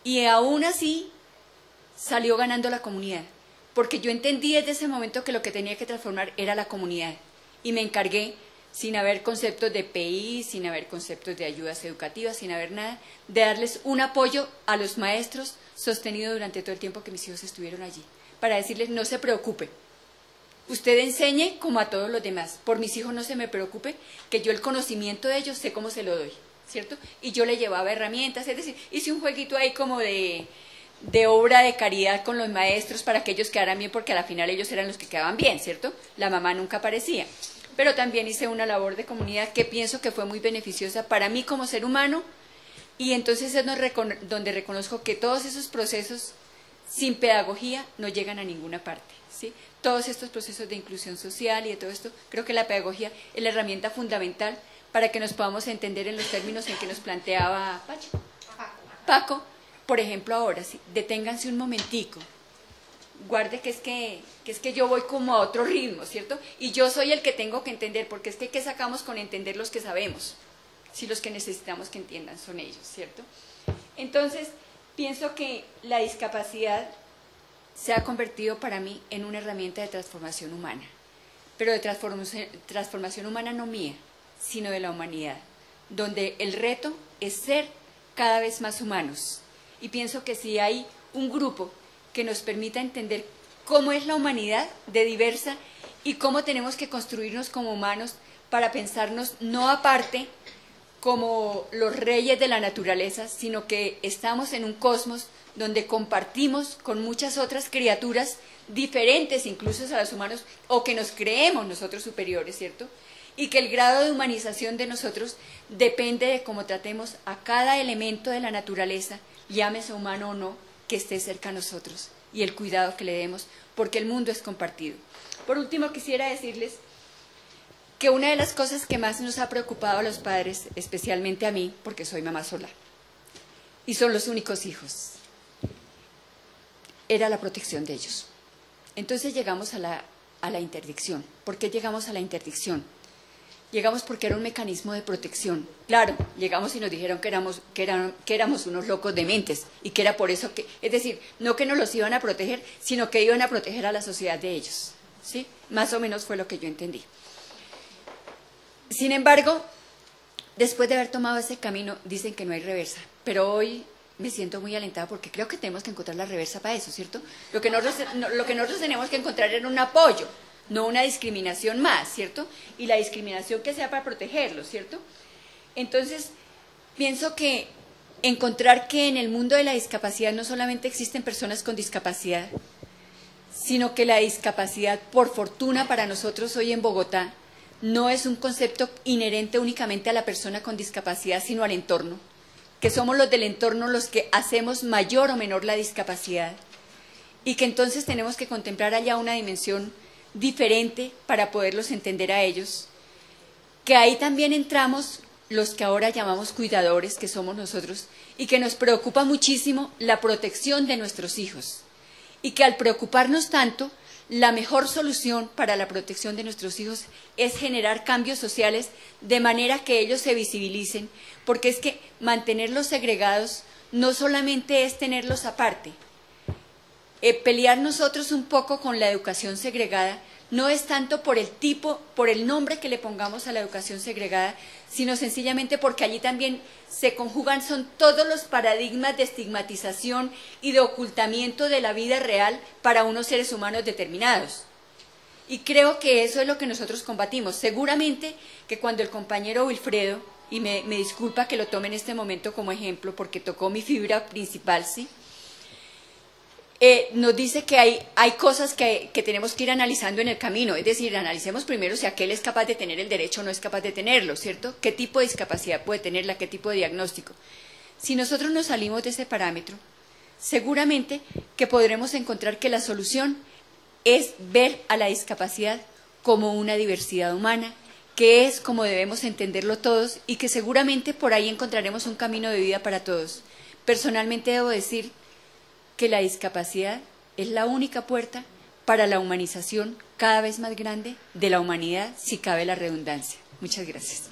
Y aún así salió ganando la comunidad, porque yo entendí desde ese momento que lo que tenía que transformar era la comunidad, y me encargué, sin haber conceptos de PI, sin haber conceptos de ayudas educativas, sin haber nada, de darles un apoyo a los maestros sostenido durante todo el tiempo que mis hijos estuvieron allí, para decirles no se preocupe, usted enseñe como a todos los demás, por mis hijos no se me preocupe, que yo el conocimiento de ellos sé cómo se lo doy, ¿cierto? Y yo le llevaba herramientas, es decir, hice un jueguito ahí como de obra de caridad con los maestros para que ellos quedaran bien, porque a la final ellos eran los que quedaban bien, ¿cierto? La mamá nunca aparecía. Pero también hice una labor de comunidad que pienso que fue muy beneficiosa para mí como ser humano, y entonces es donde reconozco que todos esos procesos sin pedagogía no llegan a ninguna parte, ¿sí? Todos estos procesos de inclusión social y de todo esto, creo que la pedagogía es la herramienta fundamental para que nos podamos entender en los términos en que nos planteaba Paco. Por ejemplo, ahora, sí, deténganse un momentico, guarde que es que yo voy como a otro ritmo, ¿cierto? Y yo soy el que tengo que entender, porque es que ¿qué sacamos con entender los que sabemos? Si los que necesitamos que entiendan son ellos, ¿cierto? Entonces, pienso que la discapacidad se ha convertido para mí en una herramienta de transformación humana, pero de transformación humana no mía, sino de la humanidad, donde el reto es ser cada vez más humanos. Y pienso que si hay un grupo que nos permita entender cómo es la humanidad de diversa y cómo tenemos que construirnos como humanos para pensarnos no aparte como los reyes de la naturaleza, sino que estamos en un cosmos donde compartimos con muchas otras criaturas diferentes incluso a los humanos, o que nos creemos nosotros superiores, ¿cierto? Y que el grado de humanización de nosotros depende de cómo tratemos a cada elemento de la naturaleza, llámese humano o no, que esté cerca a nosotros, y el cuidado que le demos, porque el mundo es compartido. Por último, quisiera decirles que una de las cosas que más nos ha preocupado a los padres, especialmente a mí, porque soy mamá sola, y son los únicos hijos, era la protección de ellos. Entonces llegamos a la interdicción. ¿Por qué llegamos a la interdicción? Llegamos porque era un mecanismo de protección. Claro, llegamos y nos dijeron que éramos unos locos dementes, y que era por eso que, es decir, no que nos los iban a proteger, sino que iban a proteger a la sociedad de ellos, ¿sí? Más o menos fue lo que yo entendí. Sin embargo, después de haber tomado ese camino, dicen que no hay reversa, pero hoy me siento muy alentada porque creo que tenemos que encontrar la reversa para eso, ¿cierto? Lo que nosotros tenemos que encontrar era un apoyo, no una discriminación más, ¿cierto? Y la discriminación que sea para protegerlos, ¿cierto? Entonces, pienso que encontrar que en el mundo de la discapacidad no solamente existen personas con discapacidad, sino que la discapacidad, por fortuna para nosotros hoy en Bogotá, no es un concepto inherente únicamente a la persona con discapacidad, sino al entorno, que somos los del entorno los que hacemos mayor o menor la discapacidad, y que entonces tenemos que contemplar allá una dimensión diferente para poderlos entender a ellos, que ahí también entramos los que ahora llamamos cuidadores, que somos nosotros, y que nos preocupa muchísimo la protección de nuestros hijos, y que al preocuparnos tanto, la mejor solución para la protección de nuestros hijos es generar cambios sociales de manera que ellos se visibilicen, porque es que mantenerlos segregados no solamente es tenerlos aparte. Pelear nosotros un poco con la educación segregada no es tanto por el tipo, por el nombre que le pongamos a la educación segregada, sino sencillamente porque allí también se conjugan, son todos los paradigmas de estigmatización y de ocultamiento de la vida real para unos seres humanos determinados. Y creo que eso es lo que nosotros combatimos. Seguramente que cuando el compañero Wilfredo, y me disculpa que lo tome en este momento como ejemplo porque tocó mi fibra principal, ¿sí? Nos dice que hay cosas que tenemos que ir analizando en el camino, es decir, analicemos primero si aquel es capaz de tener el derecho o no es capaz de tenerlo, ¿cierto? ¿Qué tipo de discapacidad puede tenerla? ¿Qué tipo de diagnóstico? Si nosotros nos salimos de ese parámetro, seguramente que podremos encontrar que la solución es ver a la discapacidad como una diversidad humana, que es como debemos entenderlo todos y que seguramente por ahí encontraremos un camino de vida para todos. Personalmente debo decir que la discapacidad es la única puerta para la humanización cada vez más grande de la humanidad, si cabe la redundancia. Muchas gracias.